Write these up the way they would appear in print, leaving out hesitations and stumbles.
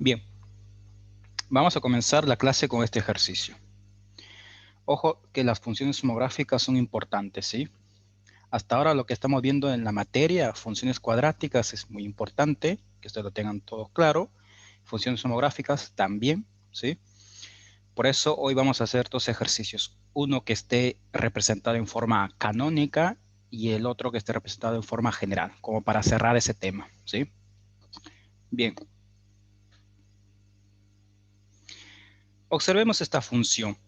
Bien, vamos a comenzar la clase con este ejercicio. Ojo que las funciones homográficas son importantes, ¿sí? Hasta ahora lo que estamos viendo en la materia, funciones cuadráticas, es muy importante, que ustedes lo tengan todo claro. Funciones homográficas también, ¿sí? Por eso hoy vamos a hacer dos ejercicios. Uno que esté representado en forma canónica y el otro que esté representado en forma general, como para cerrar ese tema, ¿sí? Bien. Observemos esta función.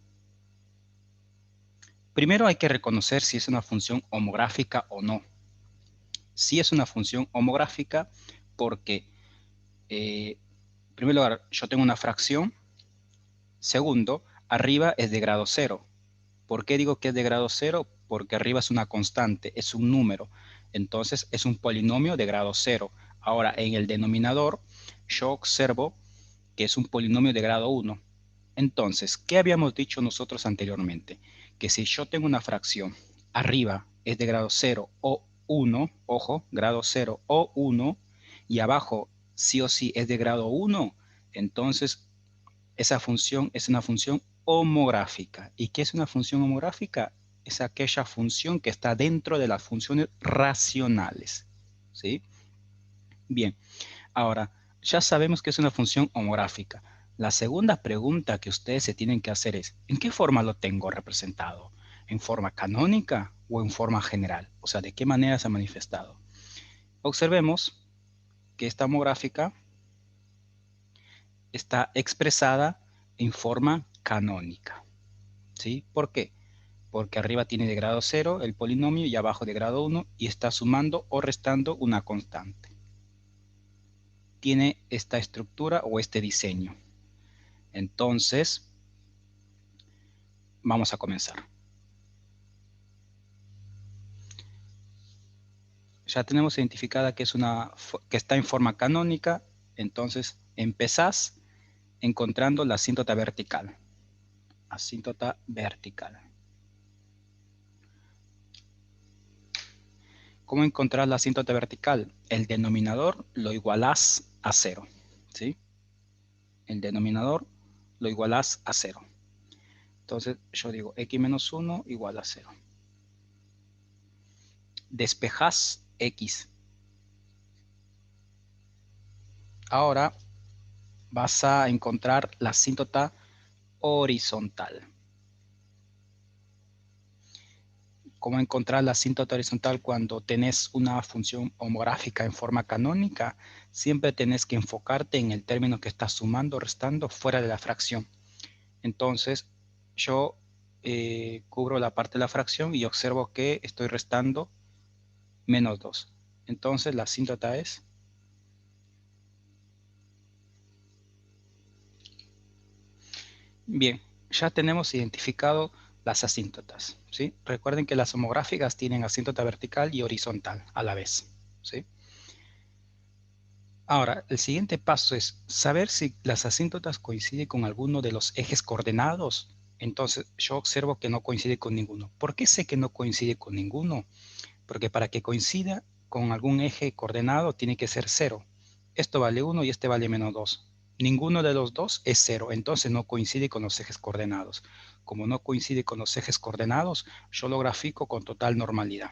Primero hay que reconocer si es una función homográfica o no. Si es una función homográfica porque, en primer lugar, yo tengo una fracción. Segundo, arriba es de grado cero. ¿Por qué digo que es de grado cero? Porque arriba es una constante, es un número. Entonces es un polinomio de grado cero. Ahora, en el denominador, yo observo que es un polinomio de grado 1. Entonces, ¿qué habíamos dicho nosotros anteriormente? Que si yo tengo una fracción, arriba es de grado 0 o 1, ojo, grado 0 o 1, y abajo sí o sí es de grado 1, entonces esa función es una función homográfica. ¿Y qué es una función homográfica? Es aquella función que está dentro de las funciones racionales. ¿Sí? Bien, ahora ya sabemos que es una función homográfica. La segunda pregunta que ustedes se tienen que hacer es, ¿en qué forma lo tengo representado? ¿En forma canónica o en forma general? O sea, ¿de qué manera se ha manifestado? Observemos que esta homográfica está expresada en forma canónica. ¿Sí? ¿Por qué? Porque arriba tiene de grado 0 el polinomio y abajo de grado 1 y está sumando o restando una constante. Tiene esta estructura o este diseño. Entonces, vamos a comenzar. Ya tenemos identificada que, que está en forma canónica, entonces empezás encontrando la asíntota vertical. Asíntota vertical. ¿Cómo encontrar la asíntota vertical? El denominador lo igualás a 0. ¿Sí? El denominador lo igualás a 0. Entonces yo digo x menos 1 igual a 0. Despejás x. Ahora vas a encontrar la asíntota horizontal. ¿Cómo encontrar la asíntota horizontal cuando tenés una función homográfica en forma canónica? Siempre tenés que enfocarte en el término que estás sumando o restando fuera de la fracción. Entonces, yo cubro la parte de la fracción y observo que estoy restando menos 2. Entonces, la asíntota es bien, ya tenemos identificado las asíntotas, ¿sí? Recuerden que las homográficas tienen asíntota vertical y horizontal a la vez, ¿sí? Ahora, el siguiente paso es saber si las asíntotas coinciden con alguno de los ejes coordenados. Entonces, yo observo que no coincide con ninguno. ¿Por qué sé que no coincide con ninguno? Porque para que coincida con algún eje coordenado tiene que ser 0. Esto vale 1 y este vale menos 2. Ninguno de los dos es 0, entonces no coincide con los ejes coordenados. Como no coincide con los ejes coordenados, yo lo grafico con total normalidad.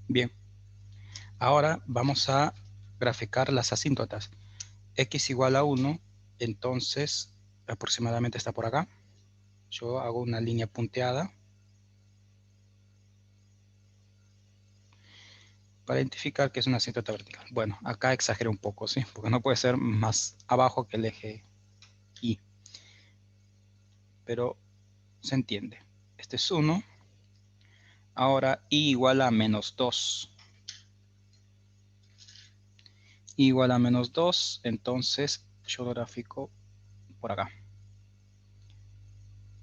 Bien, ahora vamos a graficar las asíntotas. X igual a 1, entonces aproximadamente está por acá. Yo hago una línea punteada para identificar que es una asíntota vertical. Bueno, acá exagero un poco, ¿sí? Porque no puede ser más abajo que el eje Y. Pero se entiende. Este es 1. Ahora Y igual a menos 2. Y igual a menos 2, entonces yo lo grafico por acá.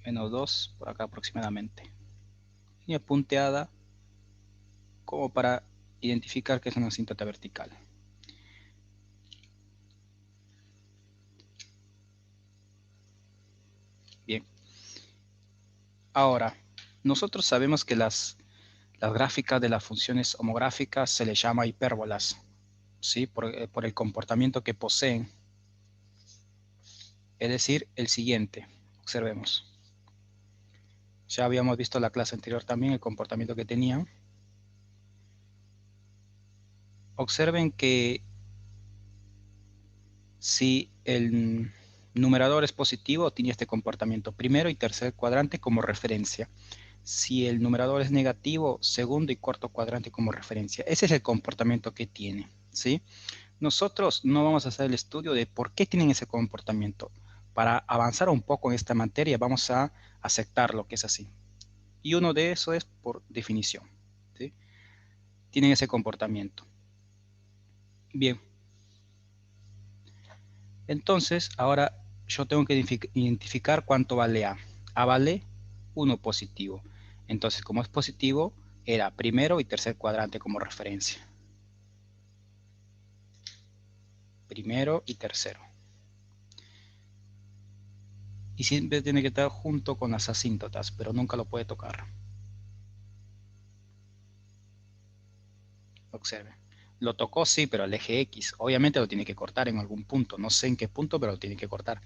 Menos 2 por acá aproximadamente. Línea punteada como para identificar que es una asíntota vertical. Bien. Ahora, nosotros sabemos que las gráficas de las funciones homográficas se les llama hipérbolas, ¿sí? Por el comportamiento que poseen. Es decir, el siguiente. Observemos. Ya habíamos visto en la clase anterior también el comportamiento que tenían. Observen que si el numerador es positivo, tiene este comportamiento. Primero y tercer cuadrante como referencia. Si el numerador es negativo, segundo y cuarto cuadrante como referencia. Ese es el comportamiento que tiene, ¿sí? Nosotros no vamos a hacer el estudio de por qué tienen ese comportamiento. Para avanzar un poco en esta materia, vamos a aceptar lo que es así. Y uno de eso es por definición, ¿sí? Tienen ese comportamiento. Bien. Entonces, ahora yo tengo que identificar cuánto vale A. A vale 1 positivo. Entonces, como es positivo, era primero y tercer cuadrante como referencia. Primero y tercero. Y siempre tiene que estar junto con las asíntotas, pero nunca lo puede tocar. Observe. Lo tocó, sí, pero al eje X. Obviamente lo tiene que cortar en algún punto. No sé en qué punto, pero lo tiene que cortar.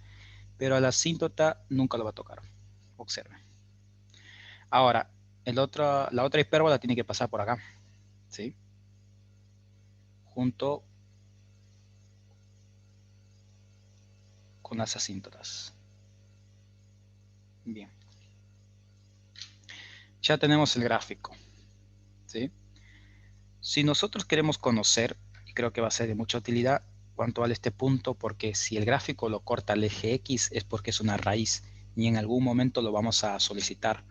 Pero a la asíntota nunca lo va a tocar. Observe. Ahora, la otra hipérbola tiene que pasar por acá, ¿sí? Junto con las asíntotas. Bien. Ya tenemos el gráfico, ¿sí? Si nosotros queremos conocer, y creo que va a ser de mucha utilidad, cuánto vale este punto, porque si el gráfico lo corta al eje X es porque es una raíz y en algún momento lo vamos a solicitar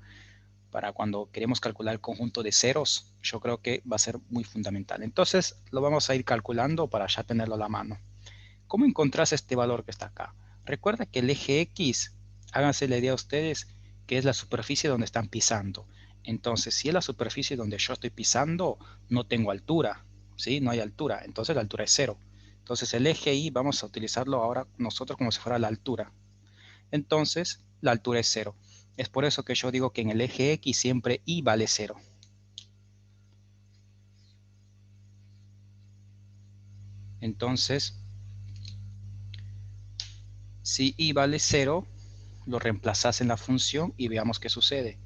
para cuando queremos calcular el conjunto de ceros. Yo creo que va a ser muy fundamental. Entonces lo vamos a ir calculando para ya tenerlo a la mano. ¿Cómo encontrás este valor que está acá? Recuerda que el eje X, háganse la idea a ustedes, que es la superficie donde están pisando. Entonces, si es la superficie donde yo estoy pisando, no tengo altura, ¿sí? No hay altura, entonces la altura es cero. Entonces el eje Y vamos a utilizarlo ahora nosotros como si fuera la altura. Entonces, la altura es cero. Es por eso que yo digo que en el eje X siempre Y vale cero. Entonces, si Y vale cero, lo reemplazas en la función y veamos qué sucede.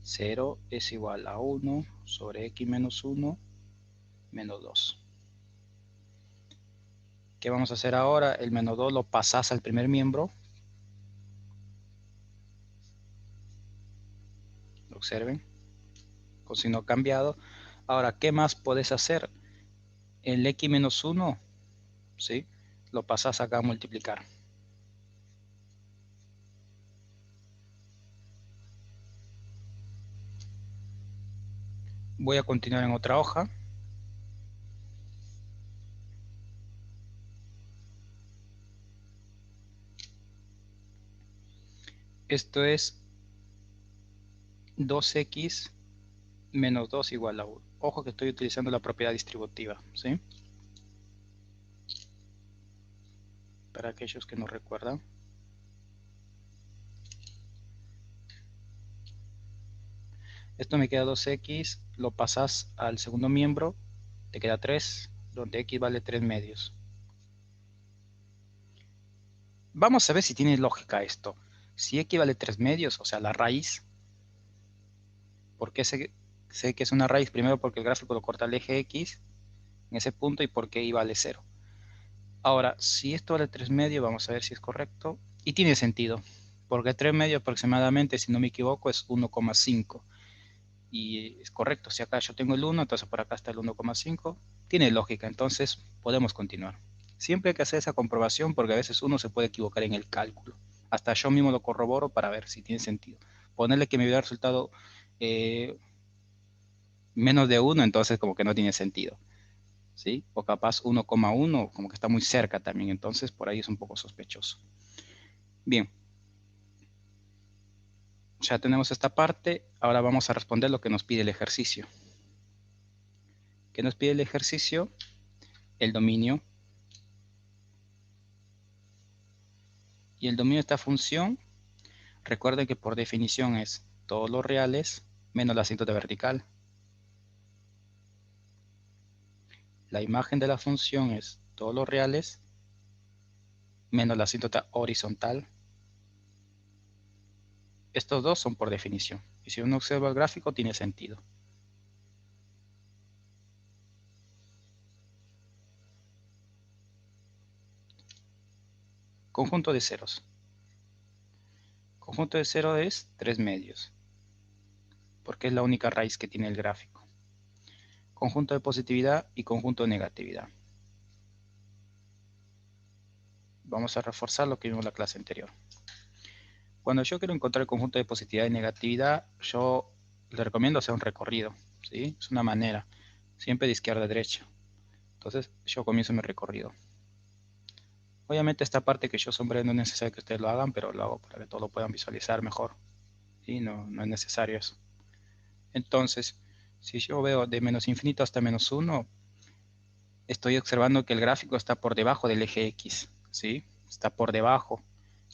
0 es igual a 1 sobre x menos 1 menos 2. ¿Qué vamos a hacer ahora? El menos 2 lo pasas al primer miembro. Observen, con signo cambiado. Ahora, ¿qué más puedes hacer? El x menos 1, ¿sí? Lo pasas acá a multiplicar. Voy a continuar en otra hoja. Esto es 2x menos 2 igual a 1. Ojo que estoy utilizando la propiedad distributiva, ¿sí? Para aquellos que no recuerdan. Esto me queda 2x, lo pasas al segundo miembro, te queda 3, donde x vale 3 medios. Vamos a ver si tiene lógica esto. Si x vale 3 medios, o sea, la raíz, ¿por qué sé que es una raíz? Primero porque el gráfico lo corta al eje x en ese punto y porque y vale 0. Ahora, si esto vale 3 medios, vamos a ver si es correcto. Y tiene sentido, porque 3 medios aproximadamente, si no me equivoco, es 1,5. Y es correcto, si acá yo tengo el 1, entonces por acá está el 1,5. Tiene lógica, entonces podemos continuar. Siempre hay que hacer esa comprobación porque a veces uno se puede equivocar en el cálculo. Hasta yo mismo lo corroboro para ver si tiene sentido. Ponerle que me hubiera resultado eh, menos de 1, entonces como que no tiene sentido, ¿sí? O capaz 1,1, como que está muy cerca también, entonces por ahí es un poco sospechoso. Bien, ya tenemos esta parte, ahora vamos a responder lo que nos pide el ejercicio. ¿Qué nos pide el ejercicio? El dominio. Y el dominio de esta función, Recuerden que por definición es todos los reales menos la asíntota vertical. La imagen de la función es todos los reales menos la asíntota horizontal. Estos dos son por definición. Y si uno observa el gráfico, tiene sentido. Conjunto de ceros. Conjunto de ceros es 3 medios, porque es la única raíz que tiene el gráfico. Conjunto de positividad y conjunto de negatividad. Vamos a reforzar lo que vimos en la clase anterior. Cuando yo quiero encontrar el conjunto de positividad y negatividad, yo le recomiendo hacer un recorrido, ¿sí? Es una manera, siempre de izquierda a derecha. Entonces, yo comienzo mi recorrido. Obviamente esta parte que yo sombré no es necesario que ustedes lo hagan, pero lo hago para que todos lo puedan visualizar mejor. ¿Sí? No es necesario eso. Entonces, si yo veo de menos infinito hasta menos 1, estoy observando que el gráfico está por debajo del eje X, ¿sí? Está por debajo.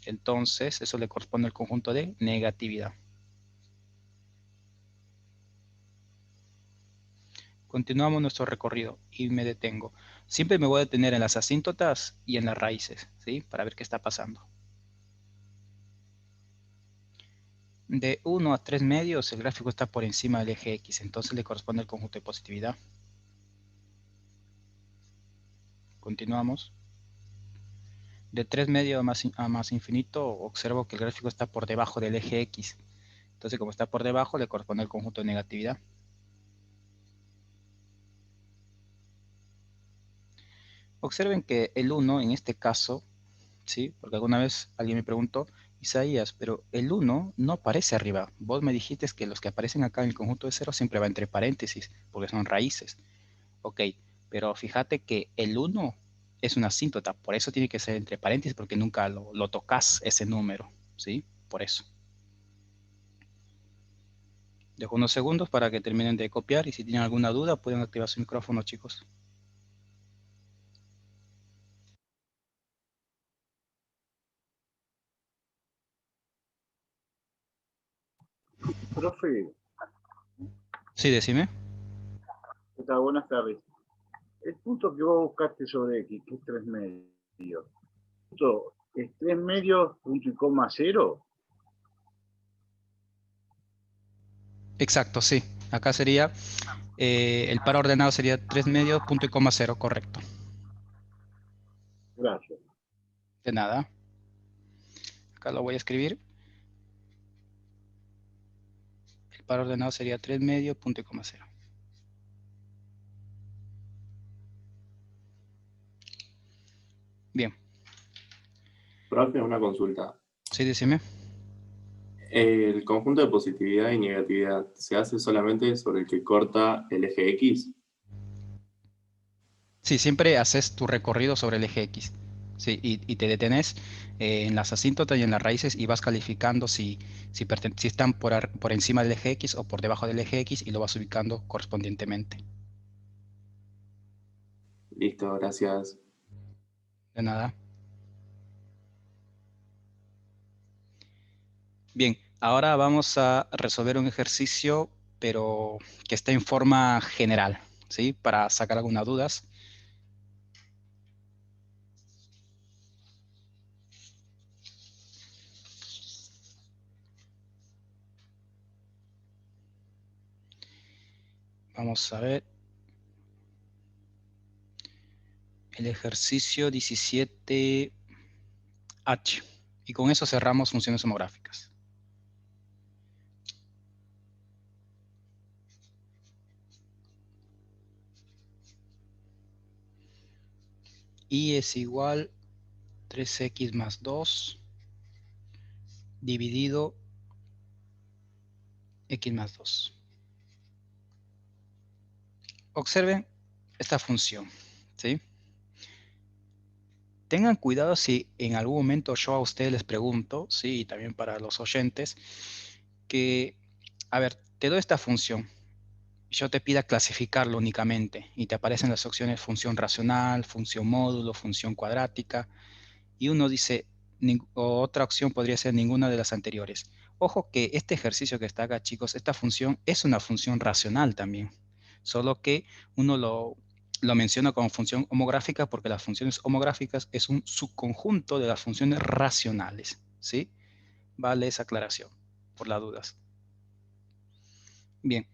Entonces, eso le corresponde al conjunto de negatividad. Continuamos nuestro recorrido y me detengo. Siempre me voy a detener en las asíntotas y en las raíces, ¿sí? Para ver qué está pasando. De 1 a 3 medios, el gráfico está por encima del eje X, entonces le corresponde al conjunto de positividad. Continuamos. De 3 medios a más infinito, observo que el gráfico está por debajo del eje X. Entonces, como está por debajo, le corresponde al conjunto de negatividad. Observen que el 1, en este caso, ¿sí? Porque alguna vez alguien me preguntó, Isaías, pero el 1 no aparece arriba. Vos me dijiste que los que aparecen acá en el conjunto de cero siempre va entre paréntesis, porque son raíces. Ok, pero fíjate que el 1 es una asíntota, por eso tiene que ser entre paréntesis, porque nunca lo tocas ese número, ¿sí? Por eso. Dejo unos segundos para que terminen de copiar y si tienen alguna duda pueden activar su micrófono, chicos. Profe, Sí, decime. ¿qué tal? Buenas tardes. El punto que vos buscaste sobre X, que es 3 medios, ¿punto es 3 medios, punto y coma cero? Exacto, sí. Acá sería, el par ordenado sería 3 medios, punto y coma cero, correcto. Gracias. De nada. Acá lo voy a escribir. El par ordenado sería 3 medios, punto y coma cero. Bien. Profe, una consulta. Sí, decime. ¿El conjunto de positividad y negatividad se hace solamente sobre el que corta el eje X? Sí, siempre haces tu recorrido sobre el eje X. Sí, y te detenes en las asíntotas y en las raíces y vas calificando si están por encima del eje X o por debajo del eje X y lo vas ubicando correspondientemente. Listo, gracias. De nada. Bien, ahora vamos a resolver un ejercicio, pero que está en forma general, ¿sí? Para sacar algunas dudas. Vamos a ver el ejercicio 17H. Y con eso cerramos funciones homográficas. Y es igual 3x más 2 dividido x más 2. Observen esta función, ¿sí? Tengan cuidado si en algún momento yo a ustedes les pregunto, ¿sí? Y también para los oyentes, que, a ver, te doy esta función, yo te pida clasificarlo únicamente y te aparecen las opciones función racional, función módulo, función cuadrática, y uno dice, otra opción podría ser ninguna de las anteriores. Ojo que este ejercicio que está acá, chicos, esta función es una función racional también. Solo que uno lo menciona como función homográfica porque las funciones homográficas es un subconjunto de las funciones racionales. ¿Sí? Vale esa aclaración, por las dudas. Bien.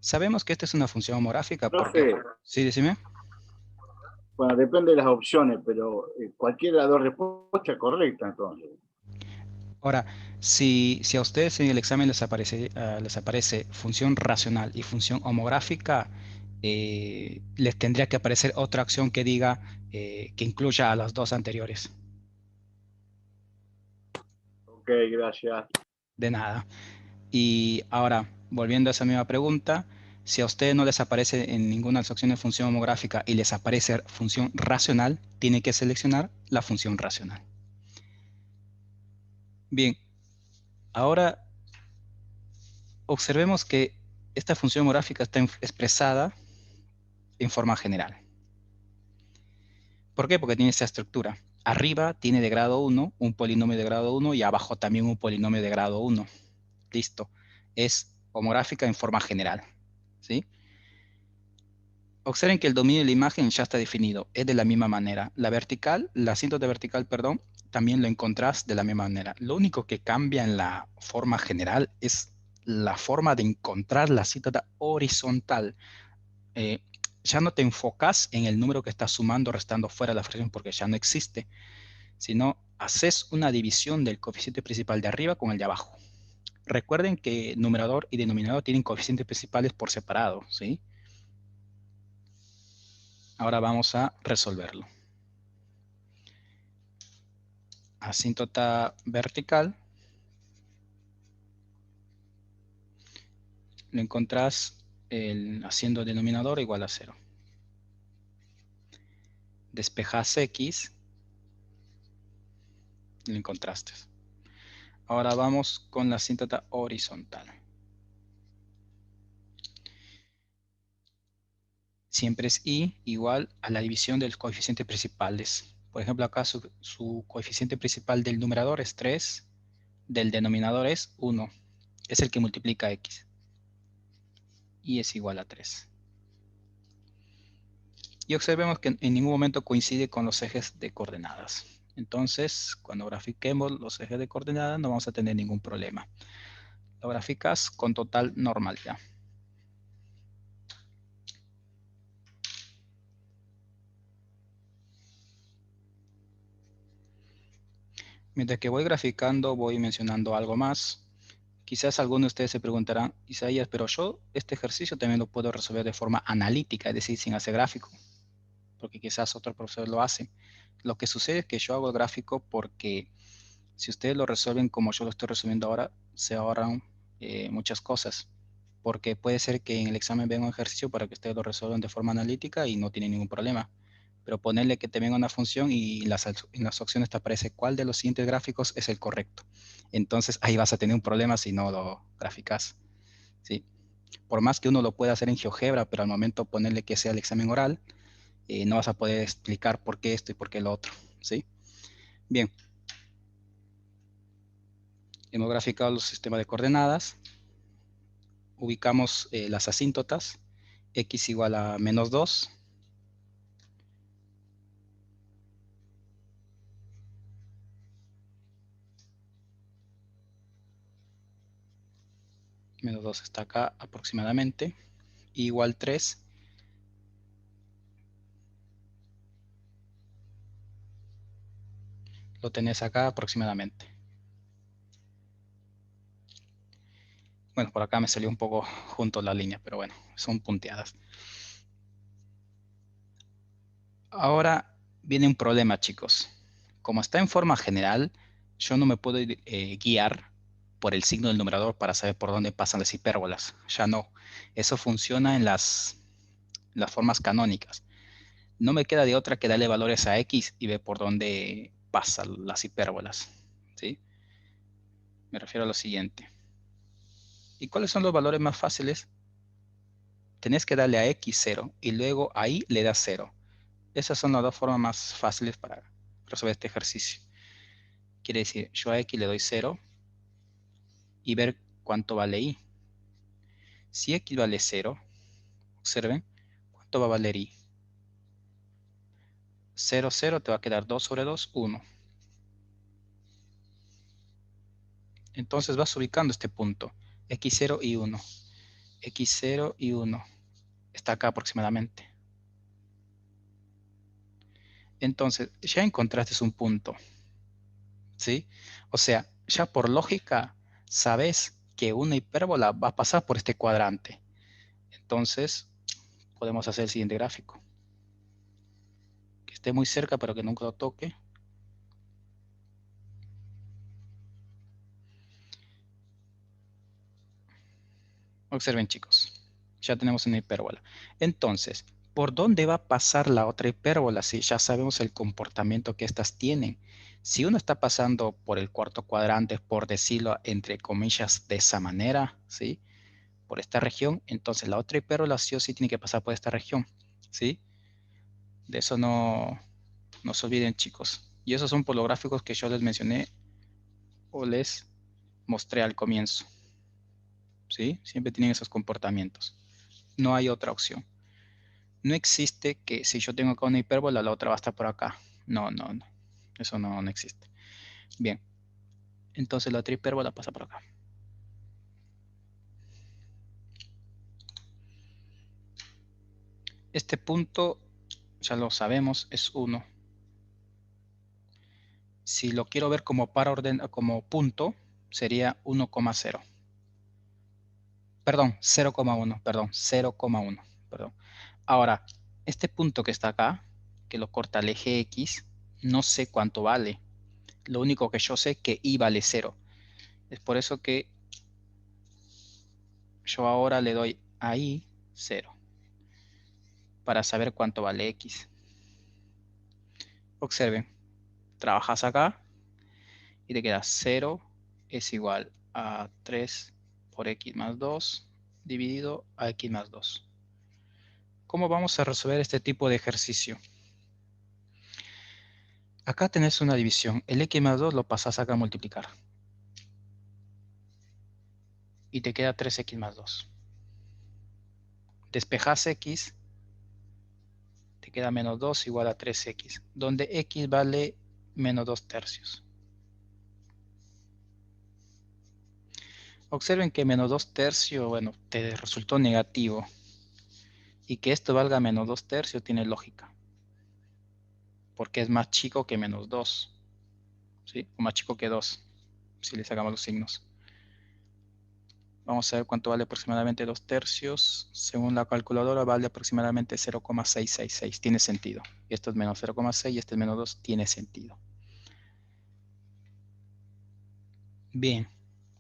Sabemos que esta es una función homográfica porque... Profe, Sí, decime. bueno, depende de las opciones, pero cualquiera de las dos respuestas es correcta, entonces. Ahora, si a ustedes en el examen les aparece función racional y función homográfica, les tendría que aparecer otra acción que diga que incluya a las dos anteriores. Ok, gracias. De nada. Y ahora, volviendo a esa misma pregunta, si a ustedes no les aparece en ninguna de las opciones función homográfica y les aparece función racional, tiene que seleccionar la función racional. Bien, ahora observemos que esta función homográfica está expresada en forma general. ¿Por qué? Porque tiene esta estructura. Arriba tiene de grado 1 un polinomio de grado 1 y abajo también un polinomio de grado 1. Listo. Es homográfica en forma general. ¿Sí? Observen que el dominio de la imagen ya está definido. Es de la misma manera. La vertical, la asíntota vertical, perdón, también lo encontrás de la misma manera. Lo único que cambia en la forma general es la forma de encontrar la asíntota horizontal. Ya no te enfocas en el número que estás sumando o restando fuera de la fracción porque ya no existe, sino haces una división del coeficiente principal de arriba con el de abajo. Recuerden que numerador y denominador tienen coeficientes principales por separado, ¿sí? Ahora vamos a resolverlo. Asíntota vertical. Lo encontrás haciendo denominador igual a 0. Despejas x. Lo encontraste. Ahora vamos con la asíntota horizontal. Siempre es y igual a la división de los coeficientes principales. Por ejemplo, acá su coeficiente principal del numerador es 3, del denominador es 1. Es el que multiplica x. Y es igual a 3. Y observemos que en ningún momento coincide con los ejes de coordenadas. Entonces, cuando grafiquemos los ejes de coordenadas no vamos a tener ningún problema. Lo graficas con total normalidad. Mientras que voy graficando, voy mencionando algo más. Quizás algunos de ustedes se preguntarán, Isaías, pero yo este ejercicio también lo puedo resolver de forma analítica, es decir, sin hacer gráfico, porque quizás otro profesor lo hace. Lo que sucede es que yo hago el gráfico porque si ustedes lo resuelven como yo lo estoy resolviendo ahora, se ahorran muchas cosas, porque puede ser que en el examen venga un ejercicio para que ustedes lo resuelvan de forma analítica y no tienen ningún problema. Pero ponerle que te venga una función y en las opciones te aparece cuál de los siguientes gráficos es el correcto. Entonces ahí vas a tener un problema si no lo graficas. ¿Sí? Por más que uno lo pueda hacer en GeoGebra, pero al momento ponerle que sea el examen oral, no vas a poder explicar por qué esto y por qué lo otro. ¿Sí? Bien. Hemos graficado los sistemas de coordenadas. Ubicamos las asíntotas. X igual a menos 2. Menos 2 está acá aproximadamente. Igual 3. Lo tenés acá aproximadamente. Bueno, por acá me salió un poco junto la línea, pero bueno, son punteadas. Ahora viene un problema, chicos. Como está en forma general, yo no me puedo guiar por el signo del numerador para saber por dónde pasan las hipérbolas. Ya no. Eso funciona en las formas canónicas. No me queda de otra que darle valores a x y ver por dónde pasan las hipérbolas. ¿Sí? Me refiero a lo siguiente. ¿Y cuáles son los valores más fáciles? Tenés que darle a x 0 y luego ahí le das 0. Esas son las dos formas más fáciles para resolver este ejercicio. quiere decir, yo a X le doy 0 y ver cuánto vale Y. Si X vale 0, observen, ¿cuánto va a valer Y? 0, 0, te va a quedar 2 sobre 2, 1. Entonces vas ubicando este punto, X0 y 1. X0 y 1. Está acá aproximadamente. Entonces, ya encontraste un punto, ¿sí? O sea, ya por lógica, sabes que una hipérbola va a pasar por este cuadrante. Entonces, podemos hacer el siguiente gráfico. Que esté muy cerca, pero que nunca lo toque. Observen, chicos. Ya tenemos una hipérbola. Entonces, ¿por dónde va a pasar la otra hipérbola? Si ya sabemos el comportamiento que estas tienen. Si uno está pasando por el cuarto cuadrante, por decirlo entre comillas de esa manera, ¿sí? Por esta región, entonces la otra hipérbola sí o sí tiene que pasar por esta región, ¿sí? De eso no se olviden, chicos. Y esos son por los gráficos que yo les mencioné o les mostré al comienzo, ¿sí? Siempre tienen esos comportamientos. No hay otra opción. No existe que si yo tengo acá una hipérbola, la otra va a estar por acá. No, no, no. Eso no existe. Bien. Entonces la otra hipérbola pasa por acá. Este punto, ya lo sabemos, es 1. Si lo quiero ver como como punto, sería 1,0. Perdón, 0,1. Perdón, 0,1. Perdón. Ahora, este punto que está acá, que lo corta el eje X, no sé cuánto vale. Lo único que yo sé es que Y vale 0. Es por eso que yo ahora le doy a Y 0 para saber cuánto vale X. Observen, trabajas acá y te queda 0 es igual a 3 por X más 2 dividido a X más 2. ¿Cómo vamos a resolver este tipo de ejercicio? Acá tenés una división. El X más 2 lo pasas acá a multiplicar. Y te queda 3X más 2. Despejas X, te queda menos 2 igual a 3X, donde X vale menos 2 tercios. Observen que menos 2 tercios, bueno, te resultó negativo. Y que esto valga menos 2 tercios tiene lógica. Porque es más chico que menos 2. ¿Sí? O más chico que 2. Si le sacamos los signos. Vamos a ver cuánto vale aproximadamente 2 tercios. Según la calculadora vale aproximadamente 0,666. Tiene sentido. Y esto es menos 0,6 y este es menos 2. Tiene sentido. Bien.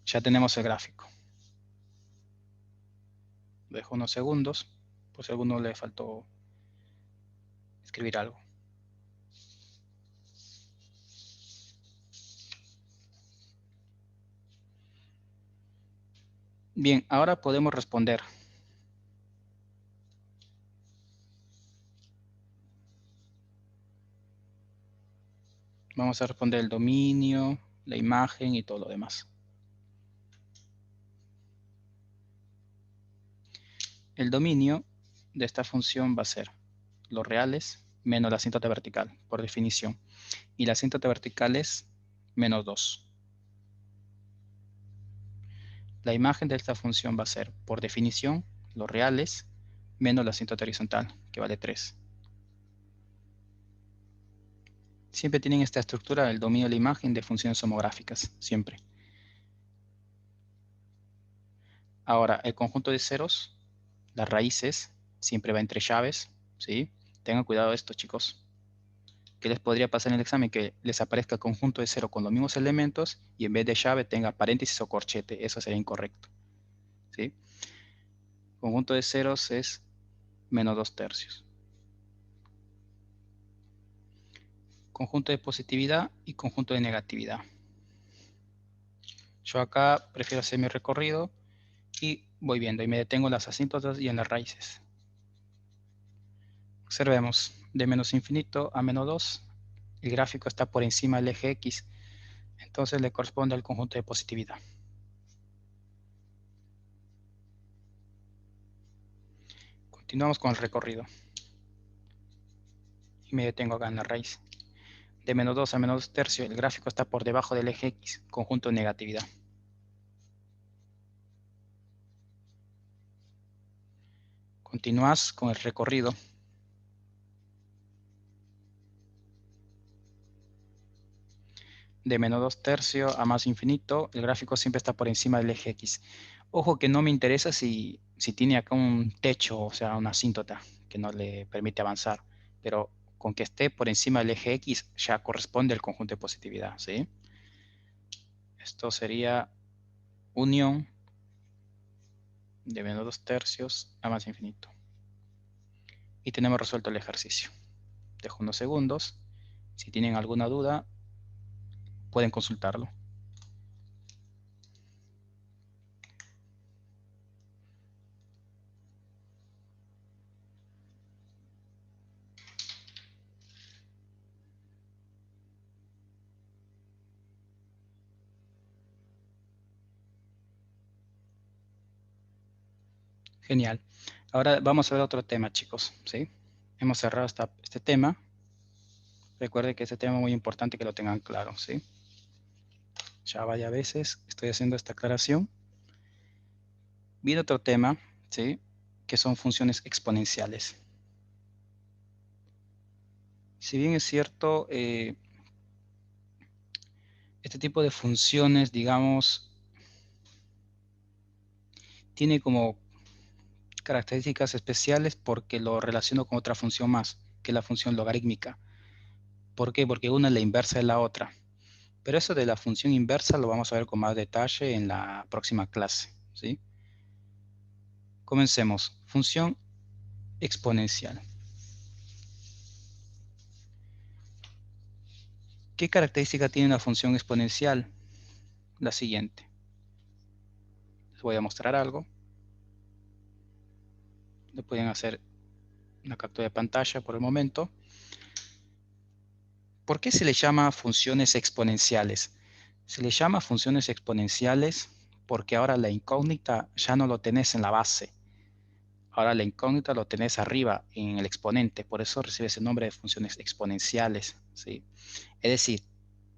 Ya tenemos el gráfico. Dejo unos segundos. Por si a alguno le faltó escribir algo. Bien, ahora podemos responder. Vamos a responder el dominio, la imagen y todo lo demás. El dominio de esta función va a ser los reales menos la asíntota vertical, por definición. Y la asíntota vertical es menos 2. La imagen de esta función va a ser, por definición, los reales menos la asíntota horizontal, que vale 3. Siempre tienen esta estructura del dominio de la imagen de funciones homográficas, siempre. Ahora, el conjunto de ceros, las raíces, siempre va entre llaves, ¿sí? Tengan cuidado de esto, chicos. ¿Qué les podría pasar en el examen? Que les aparezca el conjunto de cero con los mismos elementos y en vez de llave tenga paréntesis o corchete. Eso sería incorrecto, ¿sí? Conjunto de ceros es menos 2 tercios. Conjunto de positividad y conjunto de negatividad. Yo acá prefiero hacer mi recorrido y voy viendo y me detengo en las asíntotas y en las raíces. Observemos, de menos infinito a menos 2, el gráfico está por encima del eje X. Entonces le corresponde al conjunto de positividad. Continuamos con el recorrido. Y me detengo acá en la raíz. De menos 2 a menos 2 tercios, el gráfico está por debajo del eje X, conjunto de negatividad. Continúas con el recorrido. De menos 2 tercios a más infinito, el gráfico siempre está por encima del eje X. Ojo que no me interesa si tiene acá un techo, o sea, una asíntota que no le permite avanzar, pero con que esté por encima del eje X ya corresponde al conjunto de positividad, ¿sí? Esto sería unión de menos 2 tercios a más infinito. Y tenemos resuelto el ejercicio. Dejo unos segundos. Si tienen alguna duda, pueden consultarlo. Genial. Ahora vamos a ver otro tema, chicos, ¿sí? Hemos cerrado este tema. Recuerden que este tema es muy importante que lo tengan claro, ¿sí? Ya varias veces estoy haciendo esta aclaración. Viene otro tema, ¿sí? Que son funciones exponenciales. Si bien es cierto, este tipo de funciones, digamos, tiene como características especiales porque lo relaciono con otra función más, que es la función logarítmica. ¿Por qué? Porque una es la inversa de la otra. Pero eso de la función inversa lo vamos a ver con más detalle en la próxima clase, ¿sí? Comencemos. Función exponencial. ¿Qué característica tiene una función exponencial? La siguiente. Les voy a mostrar algo. Le pueden hacer una captura de pantalla por el momento. ¿Por qué se le llama funciones exponenciales? Se le llama funciones exponenciales porque ahora la incógnita ya no lo tenés en la base. Ahora la incógnita lo tenés arriba en el exponente. Por eso recibe ese nombre de funciones exponenciales, ¿sí? Es decir,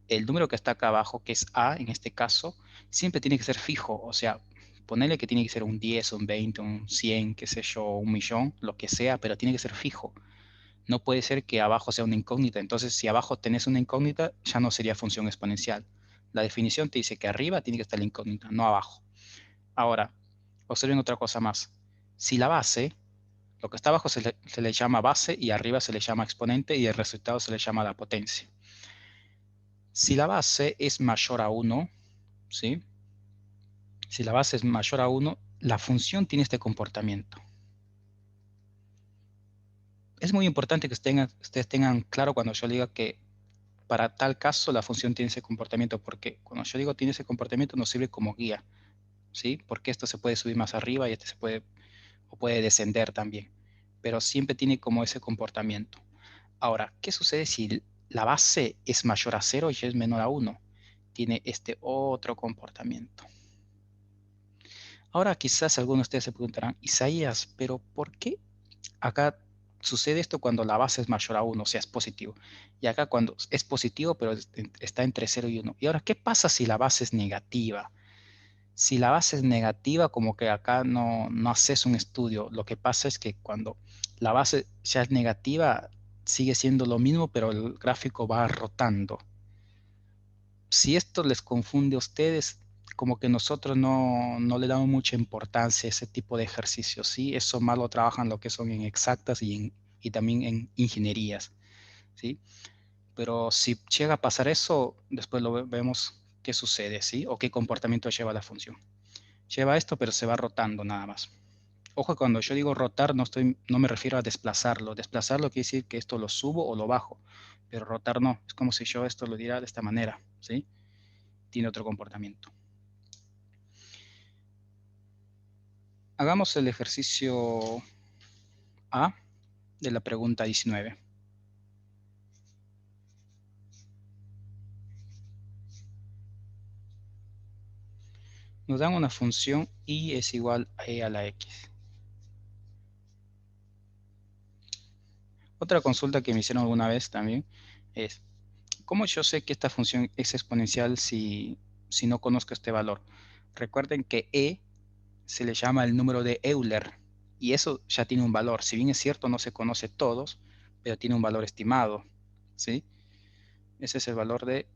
el número que está acá abajo, que es A en este caso, siempre tiene que ser fijo. O sea, ponerle que tiene que ser un 10, un 20, un 100, qué sé yo, un millón, lo que sea, pero tiene que ser fijo. No puede ser que abajo sea una incógnita. Entonces, si abajo tenés una incógnita, ya no sería función exponencial. La definición te dice que arriba tiene que estar la incógnita, no abajo. Ahora, observen otra cosa más. Si la base, lo que está abajo se le llama base y arriba se le llama exponente y el resultado se le llama la potencia. Si la base es mayor a 1, ¿sí? Si la base es mayor a 1, la función tiene este comportamiento. Es muy importante que ustedes tengan claro cuando yo diga que para tal caso la función tiene ese comportamiento, porque cuando yo digo tiene ese comportamiento nos sirve como guía, ¿sí? Porque esto se puede subir más arriba y este se puede, o puede descender también, pero siempre tiene como ese comportamiento. Ahora, ¿qué sucede si la base es mayor a 0 y es menor a 1? Tiene este otro comportamiento. Ahora quizás algunos de ustedes se preguntarán, Isaías, pero ¿por qué acá sucede esto cuando la base es mayor a 1, o sea, es positivo? Y acá cuando es positivo, pero está entre 0 y 1. Y ahora, ¿qué pasa si la base es negativa? Si la base es negativa, como que acá no haces un estudio. Lo que pasa es que cuando la base ya es negativa, sigue siendo lo mismo, pero el gráfico va rotando. Si esto les confunde a ustedes, como que nosotros no le damos mucha importancia a ese tipo de ejercicios, ¿sí? Eso más lo trabajan lo que son en exactas y también en ingenierías, ¿sí? Pero si llega a pasar eso, después lo vemos qué sucede, ¿sí? O qué comportamiento lleva la función. Lleva esto, pero se va rotando nada más. Ojo, cuando yo digo rotar, no me refiero a desplazarlo. Desplazarlo quiere decir que esto lo subo o lo bajo, pero rotar no. Es como si yo esto lo diera de esta manera, ¿sí? Tiene otro comportamiento. Hagamos el ejercicio A de la pregunta 19. Nos dan una función y es igual a e a la x. Otra consulta que me hicieron alguna vez también es, ¿cómo yo sé que esta función es exponencial si no conozco este valor? Recuerden que e se le llama el número de Euler y eso ya tiene un valor. Si bien es cierto, no se conoce todos, pero tiene un valor estimado, ¿sí? Ese es el valor de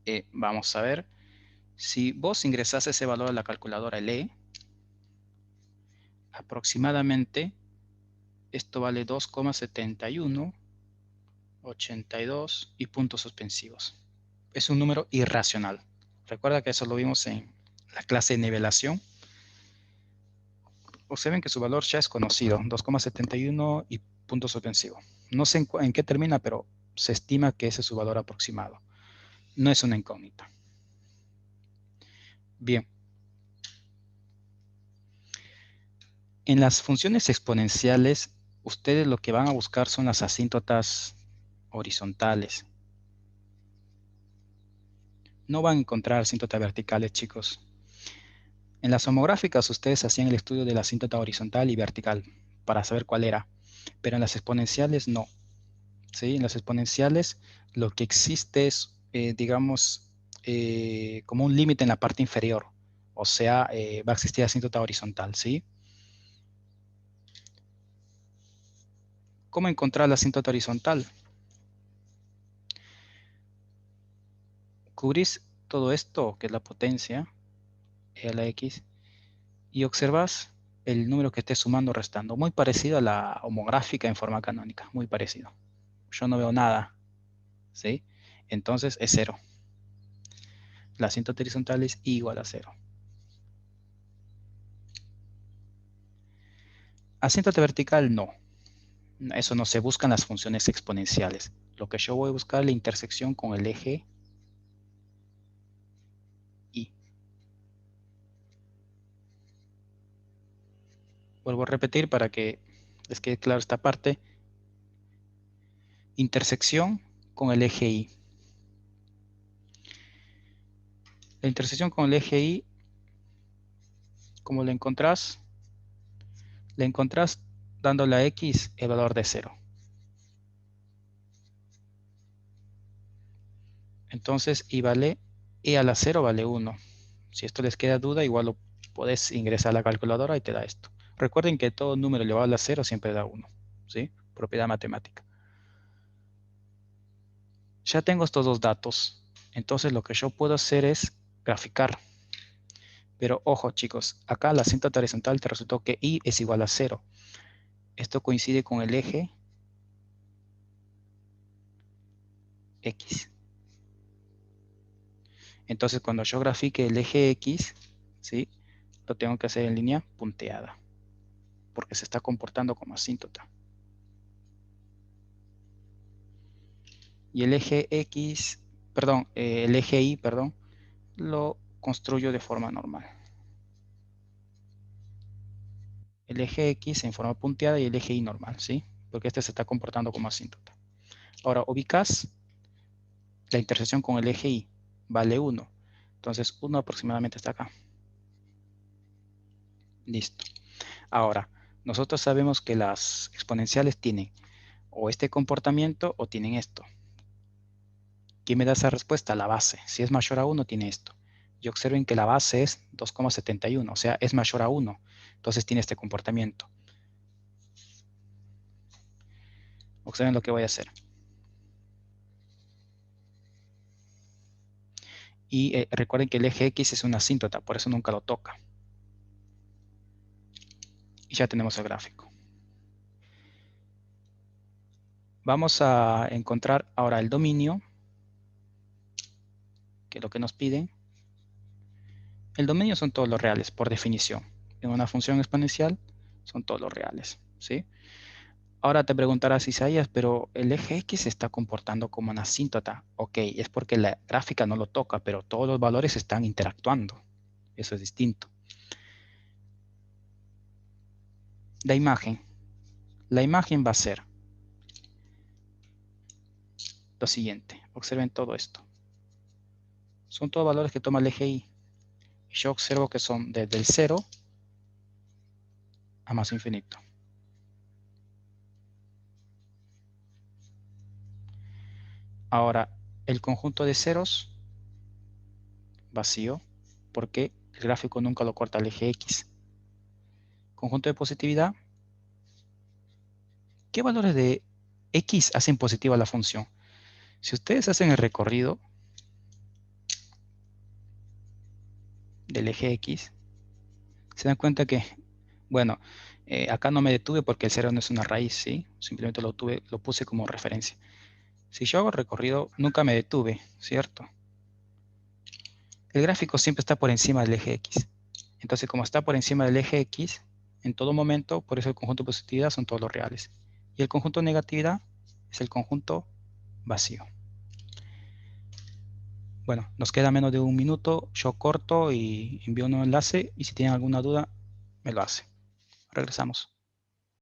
e. Vamos a ver. Si vos ingresás ese valor a la calculadora, el e, aproximadamente esto vale 2,7182 y puntos suspensivos. Es un número irracional. Recuerda que eso lo vimos en la clase de nivelación. Observen que su valor ya es conocido, 2,71 y punto suspensivo. No sé en qué termina, pero se estima que ese es su valor aproximado. No es una incógnita. Bien. En las funciones exponenciales, ustedes lo que van a buscar son las asíntotas horizontales. No van a encontrar asíntotas verticales, chicos. En las homográficas ustedes hacían el estudio de la asíntota horizontal y vertical para saber cuál era, pero en las exponenciales no. ¿Sí? En las exponenciales lo que existe es, digamos, como un límite en la parte inferior, o sea, va a existir asíntota horizontal, ¿sí? ¿Cómo encontrar la asíntota horizontal? Cubrís todo esto, que es la potencia, e a la x, y observas el número que esté sumando o restando. Muy parecido a la homográfica en forma canónica, muy parecido. Yo no veo nada, ¿sí? Entonces es 0. La asíntota horizontal es igual a 0. Asíntota vertical, no. Eso no se busca en las funciones exponenciales. Lo que yo voy a buscar es la intersección con el eje y. Vuelvo a repetir para que les quede claro esta parte. Intersección con el eje y. La intersección con el eje y, ¿cómo la encontrás? La encontrás dándole a x el valor de 0. Entonces, y vale, e a la 0 vale 1. Si esto les queda duda, igual lo podés ingresar a la calculadora y te da esto. Recuerden que todo número elevado a la 0 siempre da 1. ¿Sí? Propiedad matemática. Ya tengo estos dos datos. Entonces lo que yo puedo hacer es graficar. Pero ojo, chicos, acá la asíntota horizontal te resultó que y es igual a 0. Esto coincide con el eje x. Entonces cuando yo grafique el eje x, ¿sí? Lo tengo que hacer en línea punteada, porque se está comportando como asíntota. Y el eje x, perdón, el eje y, perdón, lo construyo de forma normal. El eje x en forma punteada y el eje y normal, ¿sí? Porque este se está comportando como asíntota. Ahora ubicas la intersección con el eje y, vale 1. Entonces 1 aproximadamente está acá. Listo. Ahora, nosotros sabemos que las exponenciales tienen o este comportamiento o tienen esto. ¿Quién me da esa respuesta? La base. Si es mayor a 1, tiene esto. Y observen que la base es 2,71, o sea, es mayor a 1. Entonces tiene este comportamiento. Observen lo que voy a hacer. Y recuerden que el eje X es una asíntota, por eso nunca lo toca. Y ya tenemos el gráfico. Vamos a encontrar ahora el dominio, que es lo que nos piden. El dominio son todos los reales, por definición. En una función exponencial son todos los reales, ¿sí? Ahora te preguntarás, Isaías, pero el eje X se está comportando como una asíntota. Ok, es porque la gráfica no lo toca, pero todos los valores están interactuando. Eso es distinto. La imagen. La imagen va a ser lo siguiente. Observen todo esto. Son todos valores que toma el eje Y. Yo observo que son desde el 0 a más infinito. Ahora, el conjunto de ceros, vacío, porque el gráfico nunca lo corta el eje X. Conjunto de positividad, ¿qué valores de X hacen positiva la función? Si ustedes hacen el recorrido del eje X, se dan cuenta que, bueno, acá no me detuve porque el 0 no es una raíz, ¿sí? Simplemente lo puse como referencia. Si yo hago el recorrido, nunca me detuve, ¿cierto? El gráfico siempre está por encima del eje X. Entonces, como está por encima del eje X, en todo momento, por eso el conjunto de positividad son todos los reales. Y el conjunto de negatividad es el conjunto vacío. Bueno, nos queda menos de un minuto. Yo corto y envío un enlace. Y si tienen alguna duda, me lo hace. Regresamos.